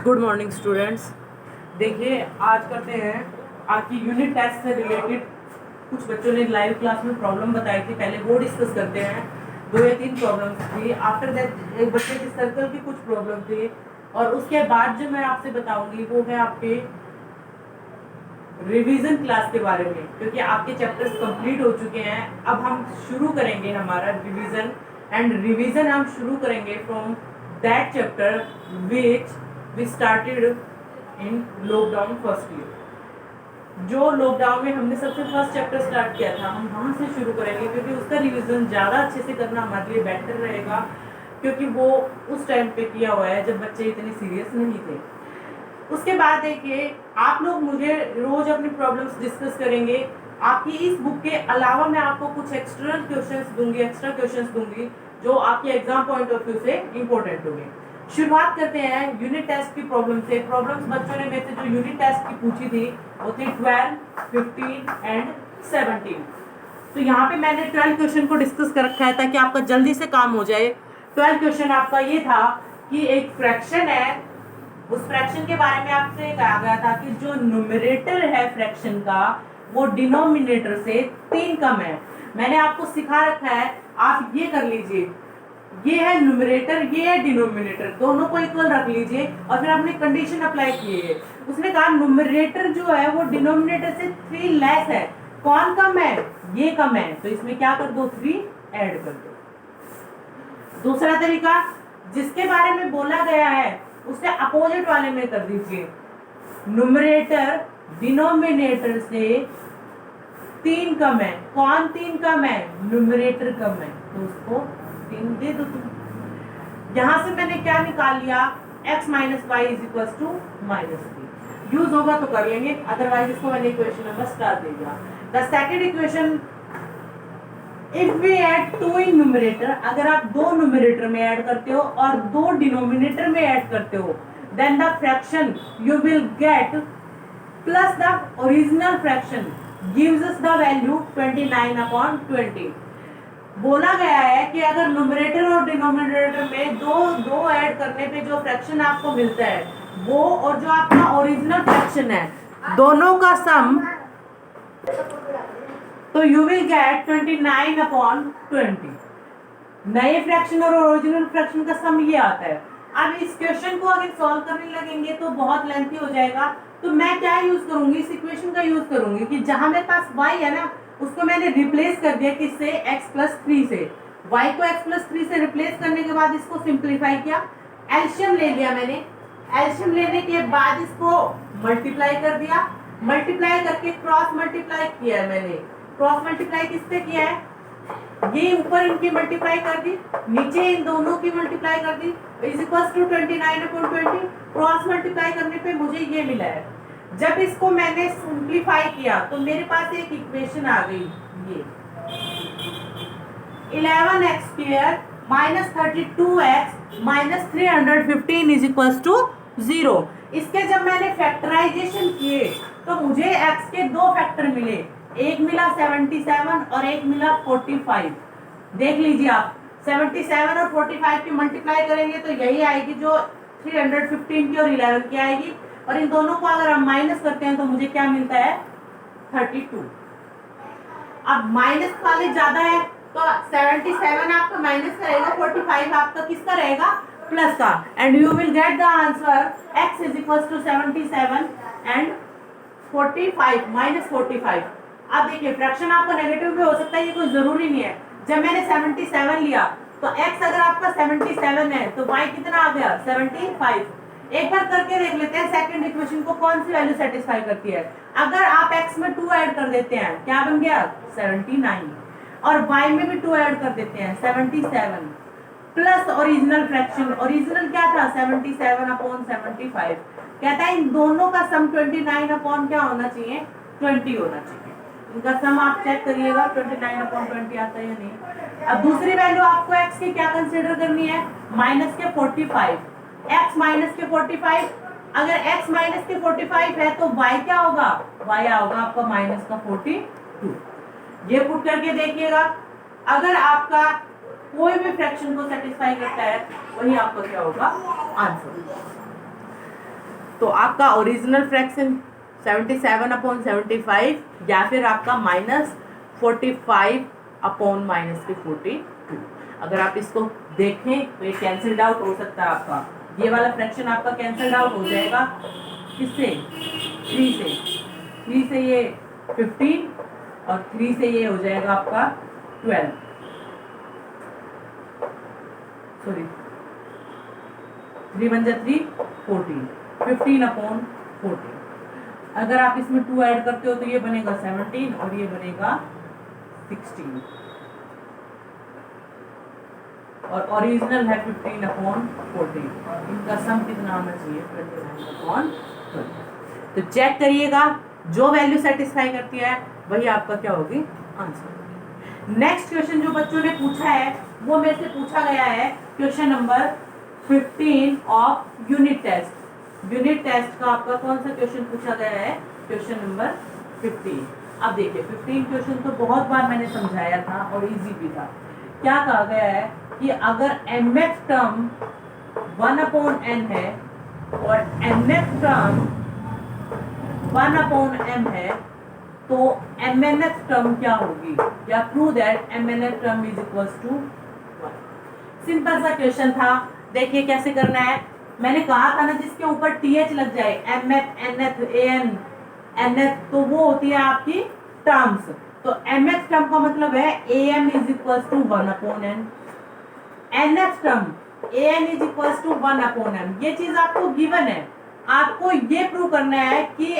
Good morning students. देखिए, आज करते हैं आपकी यूनिट टेस्ट से रिलेटेड। कुछ बच्चों ने लाइव क्लास में प्रॉब्लम बताई थी, पहले वो डिस्कस करते हैं। 2 या 3 प्रॉब्लम्स थी। आफ्टर दैट एक बच्चे की सर्कल की कुछ प्रॉब्लम थी, और उसके बाद जो मैं आपसे बताऊंगी वो है आपके रिवीजन क्लास के बारे में, क्योंकि आपके चैप्टर्स कंप्लीट हो चुके हैं। अब हम शुरू करेंगे हमारा रिवीजन, एंड रिवीजन हम शुरू करेंगे from that chapter which we started in lockdown first year. जो लॉकडाउन में हमने सबसे फर्स्ट चैप्टर स्टार्ट किया था, हम वहाँ से शुरू करेंगे, क्योंकि उसका रिवीजन ज़्यादा अच्छे से करना हमारे लिए बेटर रहेगा, क्योंकि वो उस टाइम पे किया हुआ है जब बच्चे इतने सीरियस नहीं थे। उसके बाद देखिए, आप लोग मुझे रोज अपनी प्रॉब्लम्स डिस्कस करेंगे। आपकी इस बुक के अलावा मैं आपको कुछ एक्सटर्नल क्वेश्चंस दूंगी, एक्स्ट्रा क्वेश्चंस दूंगी, जो आपके एग्जाम पॉइंट ऑफ व्यू से इंपॉर्टेंट होंगे। शुरुआत करते हैं यूनिट टेस्ट की प्रॉब्लम से। प्रॉब्लम्स बच्चों ने मेरे से जो यूनिट टेस्ट की पूछी थी वो थी 12, 15 एंड 17। तो यहाँ पे मैंने 12 क्वेश्चन को डिस्कस कर रखा है ताकि आपका जल्दी से काम हो जाए। 12 क्वेश्चन आपका ये था कि एक फ्रैक्शन है, उस फ्रैक्शन के बारे में आपसे कहा गया था कि जो न्यूमरेटर है फ्रैक्शन का वो डिनोमिनेटर से 3 कम है। मैंने आपको सिखा रखा है, आप ये कर लीजिए, ये है न्यूमरेटर, ये है डिनोमिनेटर, दोनों को इक्वल रख लीजिए, और फिर आपने कंडीशन अप्लाई की है। उसने कहा न्यूमरेटर जो है वो डिनोमिनेटर से 3 लेस है। कौन कम है? ये कम है, तो इसमें क्या कर दो, 3 ऐड कर दो। दूसरा तरीका, जिसके बारे में बोला गया है उससे अपोजिट वाले में कर दीजिए। न्यूमरेटर डिनोमिनेटर से 3 कम है। कौन 3 कम है? न्यूमरेटर कम है, तो उसको 3 दे दो तुम। यहां से मैंने क्या निकाल लिया, x माइनस Y is equal to -3। Use होगा तो कर लेंगे, अदरवाइज इसको मैंने इक्वेशन नंबर स्टार दे दिया। The second equation, if we add 2 in numerator, अगर आप 2 न्यूमरेटर में ऐड करते हो और 2 डिनोमिनेटर में ऐड करते हो, then the fraction you will get plus the original fraction gives us the value 29/20। बोला गया है कि अगर न्यूमरेटर और डिनोमिनेटर में दो ऐड करने पे जो फ्रैक्शन आपको मिलता है वो, और जो आपका ओरिजिनल फ्रैक्शन है, दोनों का सम, तो यू विल गेट 29/20। नए फ्रैक्शन और ओरिजिनल फ्रैक्शन का सम ये आता है। अब इस क्वेश्चन को अगर सॉल्व करने लगेंगे तो बहुत लेंथी हो जाएगा, तो मैं क्या यूज करूंगी, इस इक्वेशन का यूज करूंगी कि जहां मेरे पास y है ना, उसको मैंने रिप्लेस कर दिया किससे, x+3 से। y को x+3 से रिप्लेस करने के बाद इसको सिंप्लीफाई किया, एलसीएम ले लिया मैंने। एलसीएम लेने के बाद इसको मल्टीप्लाई कर दिया, मल्टीप्लाई करके क्रॉस मल्टीप्लाई किया है मैंने। क्रॉस मल्टीप्लाई किससे किया है, ये ऊपर इनकी मल्टीप्लाई कर दी, नीचे इन दोनों की मल्टीप्लाई कर दी, is equal to 29/20। Cross multiply करने पे मुझे ये मिला है। जब इसको मैंने सिंप्लीफाई किया तो मेरे पास एक इक्वेशन आ गई, ये 11x² - 32x - 315 is equal to 0। इसके जब मैंने फैक्टराइजेशन किए तो मुझे x के 2 फैक्टर मिले, एक मिला 77 और एक मिला 45। देख लीजिए आप, 77 और 45 की मल्टीप्लाई करेंगे तो यही आएगी जो 315 की और 11 की आएगी, और इन दोनों को अगर हम माइनस करते हैं तो मुझे क्या मिलता है, 32। अब माइनस वाले ज्यादा है तो 77 आपका माइनस करेगा, 45 आपका किसका रहेगा, प्लस का, and you will get the answer x is equal to 77 and 45 - 45। अब देखिए, फ्रैक्शन आपका नेगेटिव भी हो सकता है, ये कोई जरूरी नहीं है। जब मैंने 77 लिया तो x अगर आपका 77 है तो y कितना आ गया, 75। एक बार करके देख लेते हैं सेकंड इक्वेशन को कौन सी वैल्यू सेटिस्फाई करती है। अगर आप x में 2 ऐड कर देते हैं, क्या बन गया, 79, और y में भी 2 ऐड कर देते हैं, 77 प्लस ओरिजिनल फ्रैक्शन, ओरिजिनल क्या था, 77/75। कहता है इन दोनों का सम 29 क्या होना चाहिए, 20 होना चाहिए। इनका सम आप चेक करिएगा 29/20 आता है या नहीं। अब दूसरी वैल्यू आपको x की क्या कंसीडर करनी है, माइनस के 45। x माइनस के 45, अगर x माइनस के 45 है तो y क्या होगा, y होगा आपका माइनस का 42। ये पुट करके देखिएगा, अगर आपका कोई भी फ्रैक्शन को सेटिस्फाई करता है वही आपका क्या होगा, आंसर। तो आपका ओरिजिनल फ्रैक्शन 77/75 या फिर आपका -45/-42। अगर आप इसको देखें तो ये कैंसिल आउट हो सकता है आपका, ये वाला फ्रैक्शन आपका कैंसिल आउट हो जाएगा किससे, 3 से। 3 से ये 15 और 3 से ये हो जाएगा आपका 12, सॉरी 3 × 3 14, 15/14। अगर आप इसमें 2 ऐड करते हो तो ये बनेगा 17 और ये बनेगा 16 और ओरिजिनल है 15/14। इनका सम कितना आना चाहिए, 29/12। तो चेक करिएगा, जो वैल्यू सेटिस्फाई करती है वही आपका क्या होगी, आंसर। नेक्स्ट क्वेश्चन जो बच्चों ने पूछा है वो मेरे से पूछा गया है question number 15 of unit test. Unit test का आपका कौन सा क्वेश्चन पूछा गया है, क्वेश्चन नंबर 15। अब देखिए 15 क्वेश्चन तो बहुत बार मैंने समझाया था और इजी भी था। क्या कहा गया है कि अगर mth टर्म 1/n है और nth टर्म 1/m है तो mnth टर्म क्या होगी, या prove that mnth term is equals to 1। Simple सा क्वेश्चन था। देखिए कैसे करना है, मैंने कहा था ना जिसके ऊपर th लग जाए, mth nth an nth, तो वो होती है आपकी टर्म्स। तो mth टर्म का मतलब है am is equals to 1/n, nth term an is equals to 1/m। ये चीज आपको गिवन है, आपको ये प्रूव करना है कि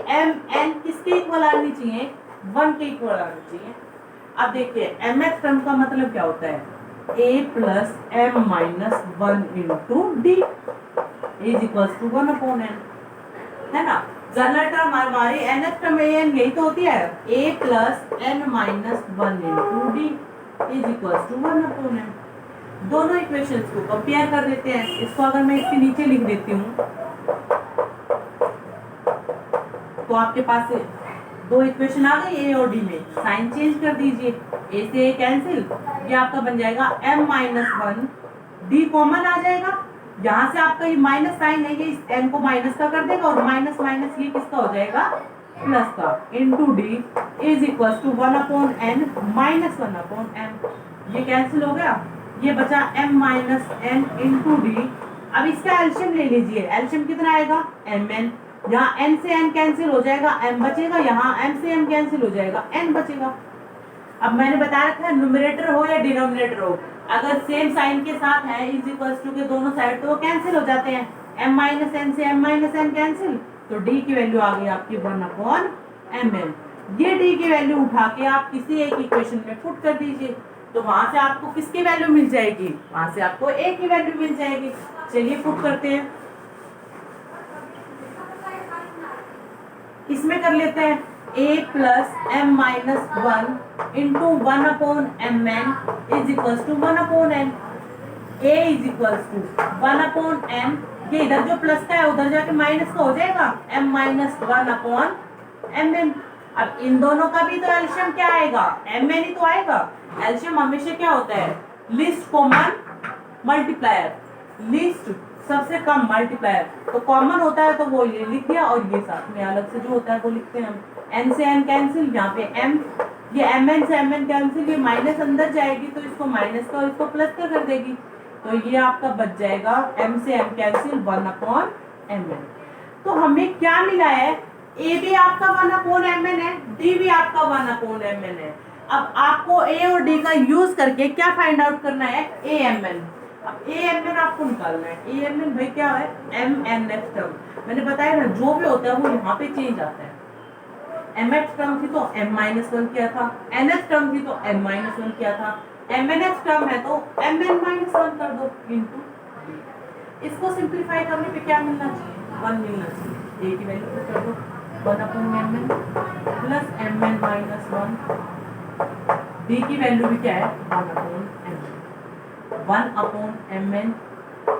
am n किसके इक्वल आनी चाहिए, 1 के इक्वल आनी चाहिए। अब देखिए mth टर्म का मतलब क्या होता है, a + m - 1 × d is equals to 1/n, है ना। जनरल टर्म हमारी nth टर्म an यही तो होती है, a + n - 1 × d is equals to 1/n। दोनों इक्वेशंस को कंपेयर कर देते हैं। इसको अगर मैं इसके नीचे लिख देती हूँ तो आपके पास दो इक्वेशन आ गई ए और डी में, साइन चेंज कर दीजिए, ए से ए कैंसिल, ये आपका बन जाएगा m - 1, डी कॉमन आ जाएगा, यहाँ से आपका ये माइनस साइन है ये इस m को माइनस का कर देगा और माइनस माइनस ये किसका हो जाएगा, प्लस का, into D is equals to 1/n - 1/m। ये कैंसिल हो गया, ये बचा m - n इंटू डी। अब इसका एलशियम ले लीजिए, एलशियम कितना आएगा, mn, यहाँ n से n कैंसिल हो जाएगा, m बचेगा, यहाँ m से m कैंसिल हो जाएगा, n बचेगा। अब मैंने बताया था न्यूमरेटर हो या डिनोमिनेटर हो, अगर सेम साइन के साथ है इज इक्वल्स टू के दोनों साइड तो वो कैंसिल हो जाते हैं, m - n से m - n कैंसिल, तो d की वैल्यू आ गई आपकी 1/mn। ये d की वैल्यू उठा के आप किसी एक इक्वेशन में पुट कर दीजिए, तो वहां से आपको किसकी वैल्यू मिल जाएगी, वहां से आपको a की वैल्यू मिल जाएगी। चलिए पुट करते हैं, इसमें कर लेते हैं a + m - 1 into 1/mn is equals to 1/n। a is equals to 1/m, ये इधर जो प्लस का है उधर जाके माइनस का हो जाएगा, m - 1/mn। अब इन दोनों का भी तो एलशियम क्या आएगा, mn ही तो आएगा। एलशियम हमेशा क्या होता है, लीस्ट कॉमन मल्टीप्लायर, लीस्ट सबसे कम मल्टीप्लायर, तो कॉमन होता है तो वो ये लिख दिया और ये साथ में अलग से जो होता है वो लिखते हैं हम। n से n कैंसिल, यहाँ पे m, ये mn से mn कैंसिल, ये माइनस अंदर जाएगी तो इसको माइनस का और इसको प्लस का कर देगी, तो ये आपका बच जाएगा m से m कैंसिल 1/mn। तो हमें क्या मिला है, a भी आपका 1/mn है, d भी आपका 1/mn है। अब आपको a और d का यूज करके क्या फाइंड आउट करना है, amn। अब amn आपको निकालना है, amn भाई क्या है, mnth टर्म, मैंने बताया ना जो भी होता है वो यहाँ पे चेंज आता है। mth टर्म थी तो m - 1 किया था, nth टर्म थी तो m - 1 किया था, mnth टर्म है तो mn - 1 कर दो इनटू। इसको सिंपलीफाई करने पे क्या मिलना चाहिए, 1 मिलना चाहिए, a की वैल्यू पुट कर दो 1/mn प्लस mn - 1, d की वैल्यू भी क्या है 1/mn।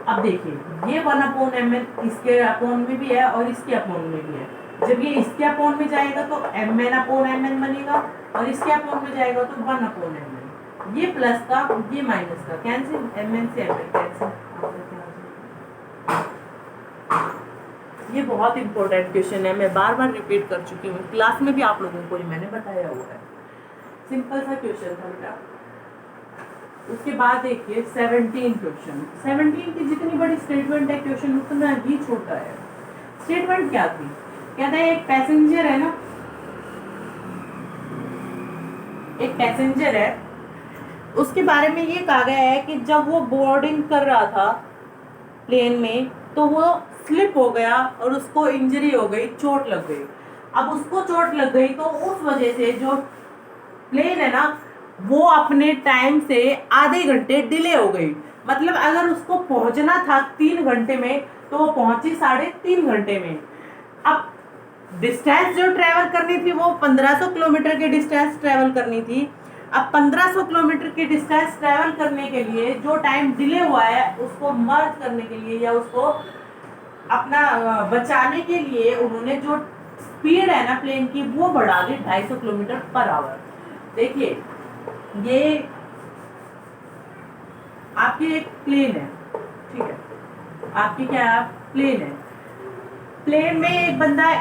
अब देखिए ये 1/mn इसके अपॉन में भी है और इसके अपॉन में भी है, जब ये इसके अपॉन में जाएगा तो mn/mn बनेगा और इसके अपॉन में जाएगा तो 1/mn, ये प्लस का ये माइनस का कैंसिल, mn से mn कैंसिल। ये बहुत इंपॉर्टेंट क्वेश्चन है, मैं बार बार रिपीट कर चुकी हूँ, क्लास में भी आप लोगों को ही मैंने बताया हुआ है। सिंपल सा क्वेश्चन था बेटा। उसके बाद देखिए 17 क्वेश्चन। 17 की जितनी बड़ी स्टेटमेंट है क्वेश्चन उतना ही छोटा है। स्टेटमेंट क्या थी? कहता है एक पैसेंजर है ना, एक पैसेंजर है, उसके बारे में ये कहा गया है कि जब वो बोर्डिंग कर रहा था प्लेन में तो वो स्लिप हो गया और उसको इंजरी हो गई, चोट लग गई। अब उसको चोट लग गई तो उस वजह से जो प्लेन है ना वो अपने टाइम से आधे घंटे डिले हो गई। मतलब अगर उसको पहुंचना था 3 घंटे में तो वो पहुंची 3.5 घंटे में। अब डिस्टेंस जो ट्रेवल करनी थी वो 1500 किलोमीटर की डिस्टेंस ट्रेवल करनी थी। अब 1500 किलोमीटर की डिस्टेंस ट्रेवल करने के लिए जो टाइम डिले हुआ है उसको मर्ज करने के लिए या उसको अपना बचाने के लिए उन्होंने जो स्पीड है ना प्लेन की वो बढ़ा दी 250 किलोमीटर पर आवर। देखिए ये आपकी एक प्लेन है, ठीक है, आपकी क्या है, प्लेन है। प्लेन में एक बंदा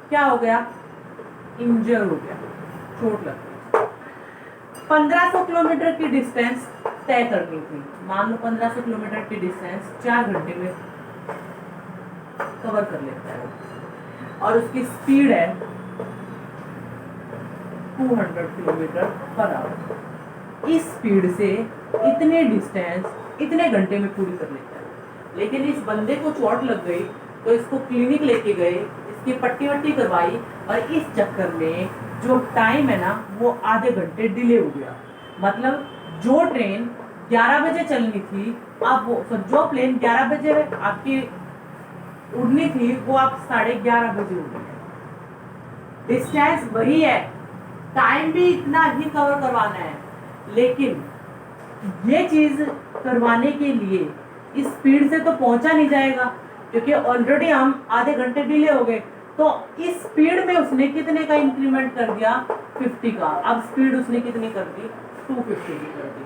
क्या हो गया, इंजर हो गया, चोट लग गई। 1500 किलोमीटर की डिस्टेंस तय करनी थी। मान लो 1500 किलोमीटर की डिस्टेंस 4 घंटे में कवर कर लेता है और उसकी स्पीड है 200 किलोमीटर पर आवर। इस स्पीड से इतने डिस्टेंस इतने घंटे में पूरी कर लेता है। लेकिन इस बंदे को चोट लग गई तो इसको क्लिनिक लेके गए, इसकी पट्टी वट्टी करवाई और इस चक्कर में जो टाइम है ना वो आधे घंटे डिले हो गया। मतलब जो ट्रेन 11 बजे चलनी थी अब वो जो प्लेन 11 बजे आपकी उड़नी थी वो आप 11:30 बजे उड़ी है। डिस्टेंस वही है, टाइम भी इतना ही कवर करवाना है, लेकिन ये चीज करवाने के लिए इस स्पीड से तो पहुंचा नहीं जाएगा क्योंकि ऑलरेडी हम आधे घंटे डिले हो गए। तो इस स्पीड में उसने कितने का इंक्रीमेंट कर दिया, 50 का। अब स्पीड उसने कितनी कर दी, 250 की कर दी।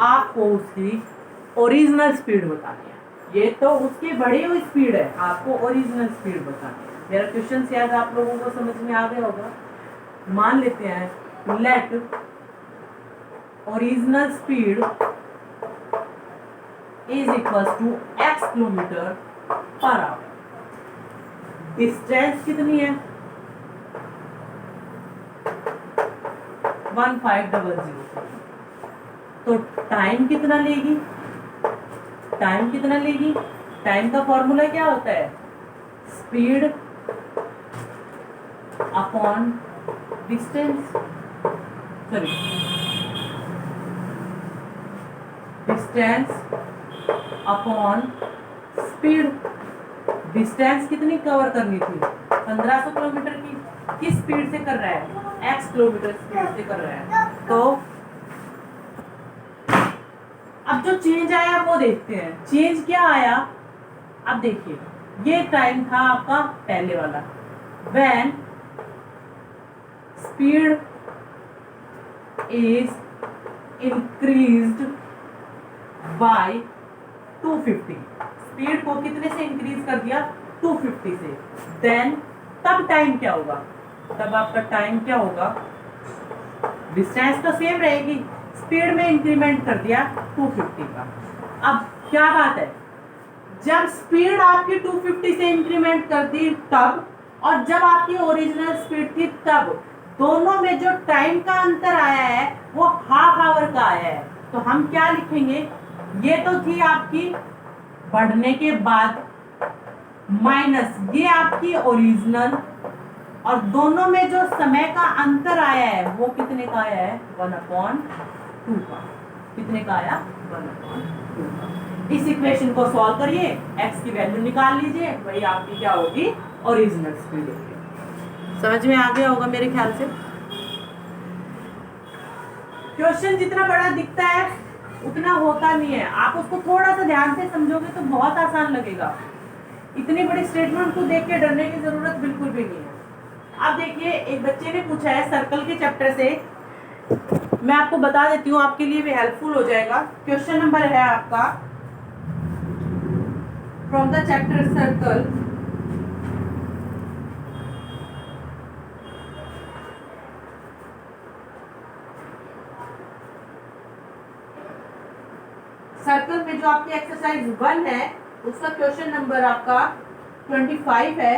आपको उसकी ओरिजिनल स्पीड बतानी है, ये तो उसकी बढ़ी हुई स्पीड है, आपको ओरिजिनल स्पीड बतानी है। मेरा क्वेश्चन शायद आप लोगों को समझ में आ गया होगा। मान लेते हैं let original speed is equal to x kilometre per hour. Distance कितनी है, 1500। तो टाइम कितना लेगी, टाइम कितना लेगी, टाइम का फॉर्मूला क्या होता है, speed upon distance, sorry distance upon speed. Distance कितनी कवर करनी थी, 1500 किलोमीटर की, किस स्पीड से कर रहा है, x किलोमीटर स्पीड से कर रहा है। तो अब जो चेंज आया वो देखते हैं, चेंज क्या आया। अब देखिए ये टाइम था आपका पहले वाला, when speed is increased by 250। Speed को कितने से इंक्रीज कर दिया, 250 से। देन तब टाइम क्या होगा, तब आपका टाइम क्या होगा, डिस्टेंस तो सेम रहेगी, स्पीड में इंक्रीमेंट कर दिया 250 का। अब क्या बात है, जब स्पीड आपकी 250 से इंक्रीमेंट कर दी तब, और जब आपकी ओरिजिनल स्पीड थी तब, दोनों में जो टाइम का अंतर आया है वो हाफ आवर का आया है। तो हम क्या लिखेंगे, ये तो थी आपकी बढ़ने के बाद माइनस ये आपकी ओरिजिनल, और दोनों में जो समय का अंतर आया है वो कितने का आया है, 1/2 का। कितने का आया, 1/2 का। इस इक्वेशन को सॉल्व करिए, x की वैल्यू निकाल लीजिए, वही आपकी क्या होगी, ओरिजिनल स्पीड होगी। समझ में आ गया होगा मेरे ख्याल से। क्वेश्चन जितना बड़ा दिखता है उतना होता नहीं है, आप उसको थोड़ा सा ध्यान से समझोगे तो बहुत आसान लगेगा। इतनी बड़ी स्टेटमेंट को देख के डरने की जरूरत बिल्कुल भी नहीं है। अब देखिए एक बच्चे ने पूछा है सर्कल के चैप्टर से, मैं आपको बता देती हूँ, आपके लिए भी हेल्पफुल हो जाएगा। क्वेश्चन नंबर है आपका फ्रॉम द चैप्टर सर्कल, जो आपकी एक्सरसाइज 1 है उसका क्वेश्चन नंबर आपका 25 है।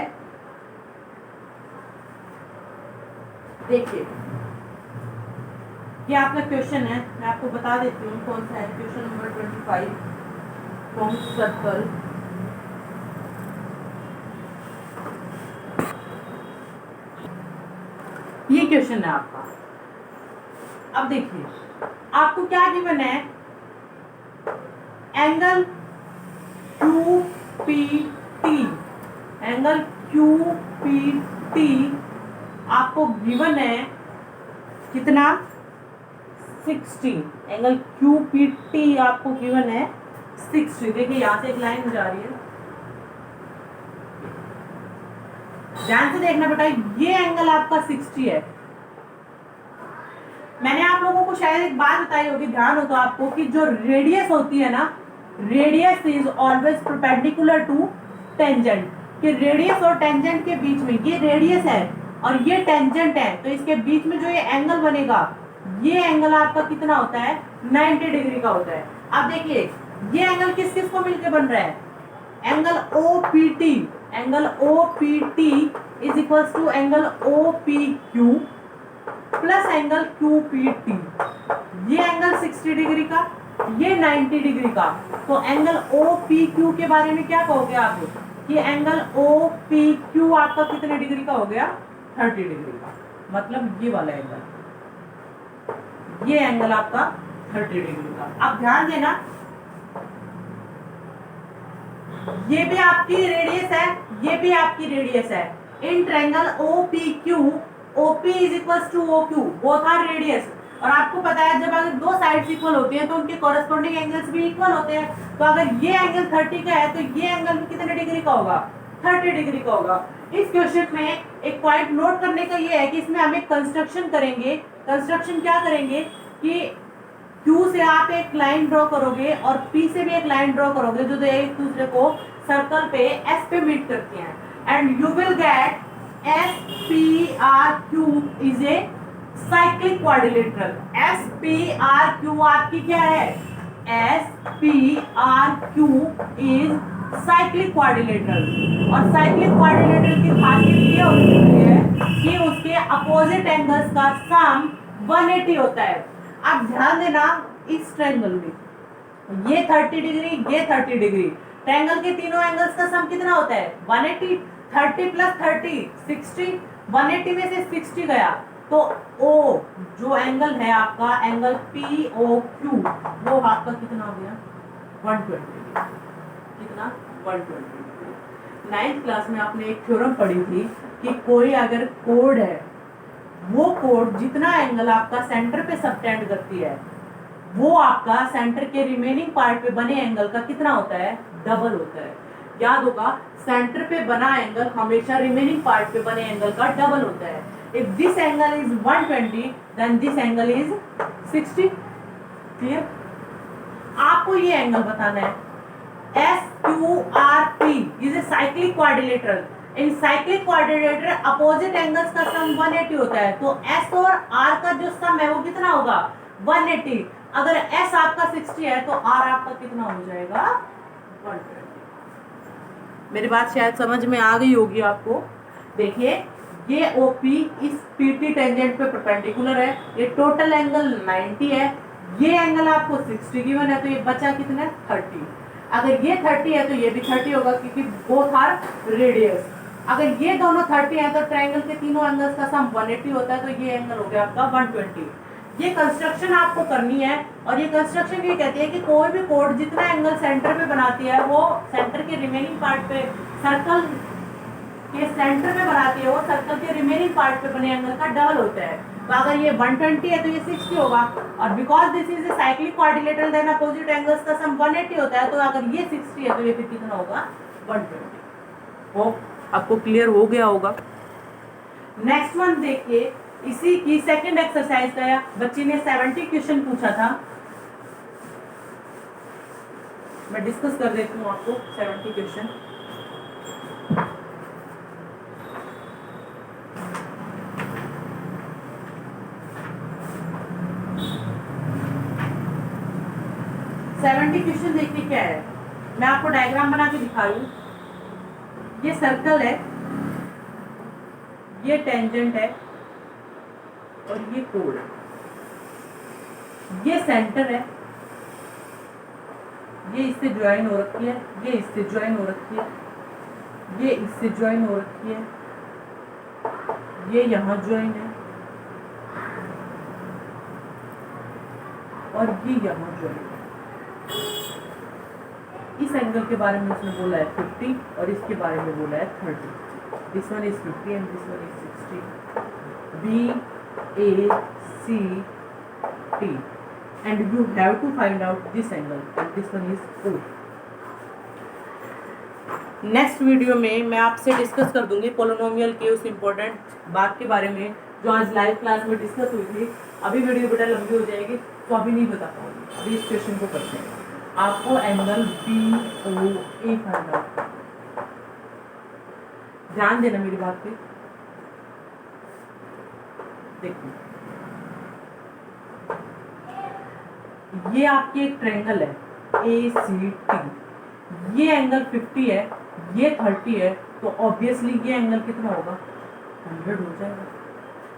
देखिए ये आपका क्वेश्चन है, मैं आपको बता देती हूँ कौन सा है। Question number 25 from circle. ये क्वेश्चन है आपका। अब देखिए आपको क्या गिवन है, angle Q P T, angle Q P T आपको गिवन है कितना, 60। एंगल क्यू पी टी आपको गिवन है 60। देखिए यहाँ से एक लाइन जा रही है, ध्यान से देखना बेटा, ये एंगल आपका 60 है। मैंने आप लोगों को शायद एक बात बताई होगी, ध्यान हो तो आपको, कि जो रेडियस होती है ना, radius is always perpendicular to tangent. कि रेडियस और टेंजेंट के बीच में, ये रेडियस है और ये टेंजेंट है, तो इसके बीच में जो ये एंगल बनेगा, ये एंगल आपका कितना होता है, 90 डिग्री का होता है। अब देखिए ये एंगल किस किस को मिलकर बन रहा है, angle O P T, angle O P T is equals to angle O P Q plus angle Q P T. ये एंगल 60 डिग्री का, ये 90 डिग्री का। तो एंगल ओ पी क्यू के बारे में क्या कहोगे आप, कि एंगल ओ पी क्यू आपका कितने डिग्री का हो गया, 30 डिग्री का। मतलब ये वाला एंगल, ये एंगल आपका 30 डिग्री का। अब ध्यान देना, ये भी आपकी रेडियस है, ये भी आपकी रेडियस है। In triangle O P Q, OP is equals to OQ, both are radius. और आपको पता है जब अगर दो साइड्स इक्वल होती हैं तो उनके कॉरेस्पॉन्डिंग एंगल्स भी इक्वल होते हैं। तो अगर ये एंगल 30 का है तो ये एंगल भी कितने डिग्री का होगा, 30 डिग्री का होगा। इस क्वेश्चन में एक पॉइंट नोट करने का ये है कि इसमें हम एक कंस्ट्रक्शन करेंगे। कंस्ट्रक्शन क्या करेंगे कि Q से आप एक लाइन ड्रॉ करोगे और P से भी एक लाइन ड्रॉ करोगे, जो एक दूसरे को सर्कल पे S पे मीट करती हैं, and you will gate SPRQ is a cyclic quadrilateral। SPRQ आपकी क्या है, SPRQ is cyclic quadrilateral। और cyclic quadrilateral की खासियत ये होती है कि उसके अपोजिट एंगल्स का सम 180 होता है। अब ध्यान देना, इस ट्रायंगल में ये 30 डिग्री, ये 30 डिग्री, ट्रायंगल के तीनों एंगल्स का सम कितना होता है, 180। 30 प्लस 30 60, 180 में से 60 गया तो O जो एंगल है आपका, एंगल POQ, वो आपका कितना हो गया, 120। कितना, 120। 9th क्लास में आपने एक थ्योरम पढ़ी थी कि कोई अगर कोड है, वो कोड जितना एंगल आपका सेंटर पे सबटेंड करती है, वो आपका सेंटर के रिमेनिंग पार्ट पे बने एंगल का कितना होता है, डबल होता है। याद होगा, सेंटर पे बना एंगल हमेशा रिमेनिंग पार्ट पे बने एंगल का डबल होता है। If this angle is 120 then this angle is 60। Clear? आपको ये एंगल बताना है, SQRP is a cyclic quadrilateral. In cyclic quadrilateral opposite angles का सम 180 होता है, तो S और R का जो सम है वो कितना होगा, 180। अगर S आपका 60 है तो R आपका कितना हो जाएगा, 120। मेरी बात शायद समझ में आ गई होगी आपको। देखिए ये OP इस PT टेंजेंट पे परपेंडिकुलर है, ये टोटल एंगल 90 है, ये एंगल आपको 60 गिवन है, तो ये बचा कितना है, 30। अगर ये 30 है तो ये भी 30 होगा, क्योंकि बोथ आर रेडियस। अगर ये दोनों 30 है तो ट्रायंगल के तीनों एंगल्स का सम 180 होता है, तो ये एंगल हो गया आपका 120। ये कंस्ट्रक्शन आपको करनी है, और ये कंस्ट्रक्शन ये कहती है कि कोई भी कोड जितना एंगल सेंटर पे बनाती है, वो सेंटर के रिमेनिंग पार्ट पे, सर्कल के सेंटर पे बनाती है, वो सर्कल के रिमेनिंग पार्ट पे बने एंगल का डबल होता है। तो अगर ये 120 है तो ये 60 होगा, और because this is a cyclic quadrilateral then opposite angles का सम 180 होता है, तो अगर ये 60 है तो ये फिर कितना होगा, 120। वो आपको क्लियर हो गया होगा। नेक्स्ट वन देखिए, इसी की सेकंड एक्सरसाइज का बच्ची ने 70 क्वेश्चन पूछा था। मैं डिस्कस कर देती हूँ आपको 70 क्वेश्चन। 70 क्वेश्चन देखिए क्या है, मैं आपको डायग्राम बना के दिखा रही हूँ। ये सर्कल है, ये टेंजेंट है और ये कोड है, ये सेंटर है, ये इससे ज्वाइन हो रखी है, ये इससे ज्वाइन हो रखी है, ये इससे ज्वाइन हो रखी है, ये यहाँ ज्वाइन है और ये यहाँ ज्वाइन है। इस एंगल के बारे में उसने बोला है 50 और इसके बारे में बोला है 30। This one is 50 and this one is 60। BACT and you have to find out this angle and this one is O। Next video में मैं आपसे डिस्कस कर दूंगी पोलिनोमियल के उस इम्पोर्टेंट बात के बारे में जो आज लाइव क्लास में डिस्कस हुई थी। अभी वीडियो बेटा लंबी हो जाएगी तो अभी नहीं बता पाऊंगी, अभी इस क्वेश्चन को करते हैं। आपको एंगल BOA फाइंड आउट, ध्यान देना मेरी बात पे। देखिए ये आपकी एक ट्रायंगल है ACT, ये एंगल 50 है, ये 30 है, तो ऑब्वियसली ये एंगल कितना होगा 100 हो जाएगा,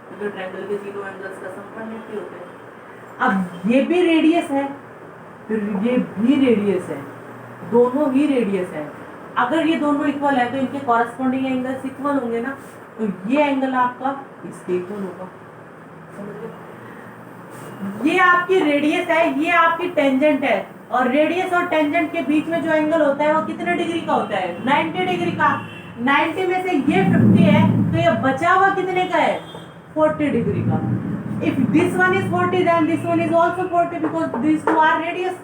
क्योंकि ट्रायंगल के तीनों एंगल्स का सम 180 होते हैं। अब ये भी रेडियस है, फिर ये भी रेडियस है, दोनों ही रेडियस है। अगर ये दोनों इक्वल है तो इनके कॉरस्पॉन्डिंग एंगल्स इक्वल होंगे ना, तो ये एंगल आपका इसके इक्वल होगा। ये आपकी रेडियस है, ये आपकी टेंजेंट है, और रेडियस और टेंजेंट के बीच में जो एंगल होता है वो कितने डिग्री का होता है 90 डिग्री का। 90 में से ये 50 है तो ये बचा हुआ कितने का है 40 डिग्री का। If this one is 40 then this one is also 40 because this two are radius.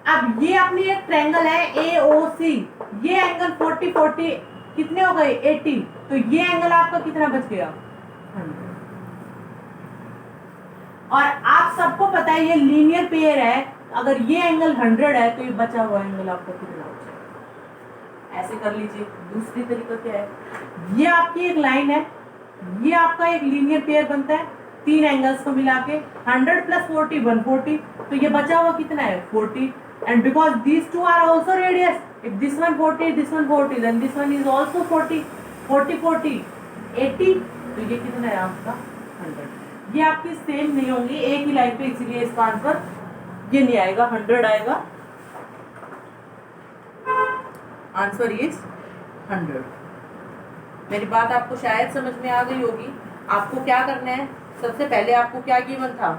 अब ये अपनी एक ट्रायंगल है AOC, ये एंगल 40 40 कितने हो गए 80, तो ये एंगल आपका कितना बच गया 100। और आप सबको पता है ये लीनियर पेयर है, अगर ये एंगल 100 है तो ये बचा हुआ एंगल आपका कितना हो जाएगा। ऐसे कर लीजिए। दूसरी तरीका क्या है, ये आपकी एक लाइन है, ये आपका एक लीनियर पेयर बनता है तीन एंगल्स को मिला के 100 + 40 140, तो ये बचा हुआ कितना है 40। And because these two are also radius, if this one 40 this one 40 then this one is also 40 40 40 80, तो ये कितना है आपका 100। ये आपकी सेम नहीं होंगी एक ही लाइन पे, इसीलिए इसका आंसर ये नहीं आएगा 100 आएगा। Answer is 100। मेरी बात आपको शायद समझ में आ गई होगी। आपको क्या करना है, सबसे पहले आपको क्या गिवन था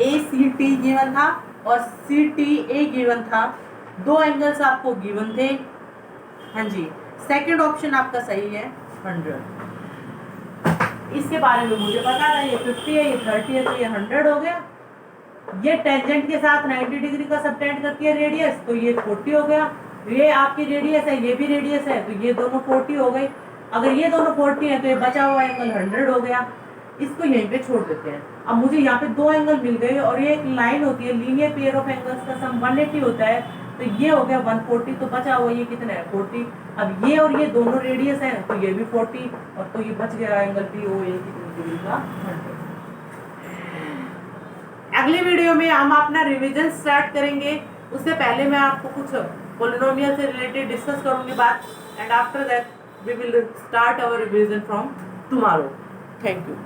ACT गिवन था और CTA गिवन था, दो एंगल्स आपको गिवन थे। हाँ जी, सेकंड ऑप्शन आपका सही है 100। इसके बारे में मुझे पता था ये 50 है, ये 30 है, तो ये 100 हो गया। ये टेंजेंट के साथ 90 डिग्री का सबटेंड करती है रेडियस, तो ये 40 हो गया। ये आपकी रेडियस है, ये भी रेडियस है, तो ये दोनों 40 हो गए। अगर ये दोनों 40 है तो ये बचा हुआ एंगल 100 हो गया। इसको यहीं पे छोड़ देते हैं। अब मुझे यहाँ पे दो एंगल मिल गए और ये एक लाइन होती है, लीनियर पेयर ऑफ एंगल्स का सम 180 होता है, तो ये हो गया 140, तो बचा हुआ ये कितना है 40। अब ये और ये दोनों रेडियस है, तो ये भी 40, और तो ये बच गया एंगल BOA कितनी डिग्री का 100। अगली वीडियो में हम अपना रिवीजन स्टार्ट करेंगे। उससे पहले मैं आपको कुछ पोलिनोमियल से रिलेटेड डिस्कस करूंगी बात, and after that we will start our revision from tomorrow. Thank you.